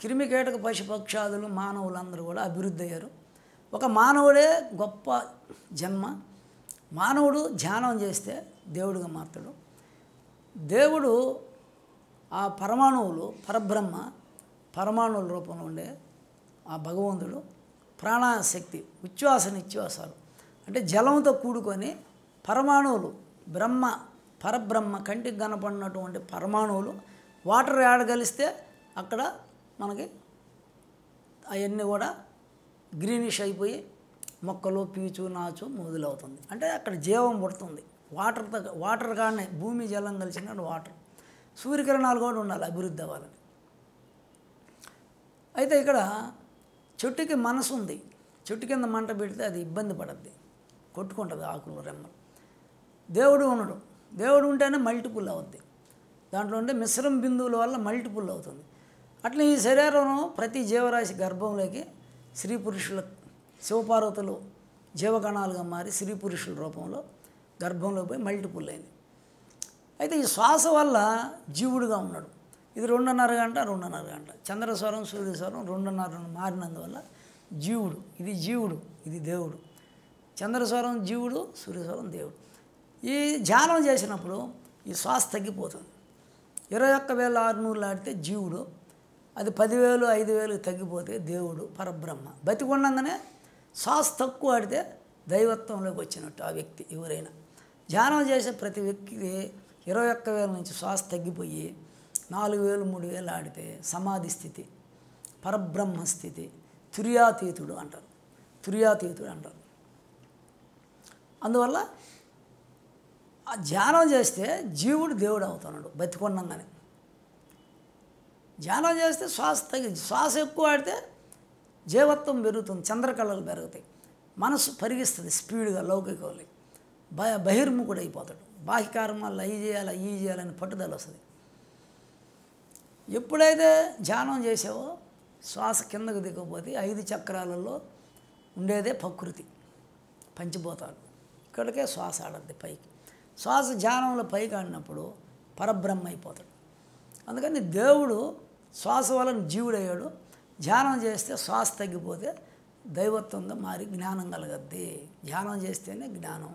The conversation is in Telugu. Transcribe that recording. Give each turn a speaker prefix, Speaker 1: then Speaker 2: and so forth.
Speaker 1: క్రిమికీటక పశుపక్షాదులు మానవులందరూ కూడా అభివృద్ధి అయ్యారు. ఒక మానవుడే గొప్ప జన్మ. మానవుడు ధ్యానం చేస్తే దేవుడిగా మారుతాడు. దేవుడు ఆ పరమాణువులు పరబ్రహ్మ పరమాణువుల రూపంలో ఉండే ఆ భగవంతుడు ప్రాణశక్తి ఉచ్ఛ్వాస నిశ్వాసాలు అంటే జలంతో కూడుకొని పరమాణువులు బ్రహ్మ పరబ్రహ్మ కంటికి కనపడినటువంటి పరమాణువులు వాటర్ కలిస్తే అక్కడ మనకి అవన్నీ కూడా గ్రీనిష్ అయిపోయి మొక్కలు పీచు నాచు మొదలవుతుంది. అంటే అక్కడ జీవం పుడుతుంది. వాటర్ కాడనే భూమి జలం కలిసిన వాటర్ సూర్యకిరణాలు కూడా ఉండాలి అభివృద్ధి అవ్వాలని. అయితే ఇక్కడ చెట్టుకి మనసు ఉంది. చెట్టు కింద మంట పెడితే అది ఇబ్బంది పడద్ది, కొట్టుకుంటుంది ఆకులు రెమ్మలు. దేవుడు ఉండడు. దేవుడు ఉంటేనే మల్టిపుల్ అవుద్ది. దాంట్లో ఉండే మిశ్రమ బిందువుల వల్ల మల్టిపుల్ అవుతుంది. అట్లా ఈ శరీరం ప్రతి జీవరాశి గర్భంలోకి స్త్రీ పురుషుల శివపార్వతులు జీవకణాలుగా మారి స్త్రీ పురుషుల రూపంలో గర్భంలో పోయి మల్టిపుల్ అయింది. అయితే ఈ శ్వాస వల్ల జీవుడుగా ఉన్నాడు. ఇది 2.5 గంట 2.5 గంట చంద్రస్వరం సూర్యస్వరం 2.5 మారినందువల్ల జీవుడు. ఇది జీవుడు, ఇది దేవుడు. చంద్రస్వరం జీవుడు, సూర్యస్వరం దేవుడు. ఈ ధ్యానం చేసినప్పుడు ఈ శ్వాస తగ్గిపోతుంది. 21,600 ఆడితే జీవుడు, అది 10,000 5,000 తగ్గిపోతే దేవుడు పరబ్రహ్మ. బతికొండంగానే శ్వాస తక్కువ ఆడితే దైవత్వంలోకి వచ్చినట్టు ఆ వ్యక్తి. ఎవరైనా ధ్యానం చేసే ప్రతి వ్యక్తికి 21,000 నుంచి శ్వాస తగ్గిపోయి 4,000 3,000 ఆడితే సమాధి స్థితి, పరబ్రహ్మ స్థితి, తుర్యాతీతుడు అంటారు. తుర్యాతీతుడు అంటారు. అందువల్ల ఆ ధ్యానం చేస్తే జీవుడు దేవుడు అవుతున్నాడు బతికొండంగానే. ధ్యానం చేస్తే శ్వాస ఎక్కువ ఆడితే జీవత్వం పెరుగుతుంది, చంద్రకళలు పెరుగుతాయి, మనసు పరిగిస్తుంది స్పీడ్గా. లౌకికవాలి బహిర్ముఖుడు అయిపోతాడు. బాహ్యకర్మాలు అవి చేయాలని పట్టుదల వస్తుంది. ఎప్పుడైతే ధ్యానం చేసావో శ్వాస కిందకు దిగకపోతే 5 చక్రాలలో ఉండేదే ప్రకృతి పంచిపోతాడు. ఇక్కడికే శ్వాస ఆడద్ది పైకి. శ్వాస ధ్యానంలో పైకి ఆడినప్పుడు పరబ్రహ్మ అయిపోతాడు. అందుకని దేవుడు శ్వాస వలన జీవుడయ్యాడు. ధ్యానం చేస్తే శ్వాస తగ్గిపోతే దైవత్వంగా మారి జ్ఞానం కలగద్ది. ధ్యానం చేస్తేనే జ్ఞానం.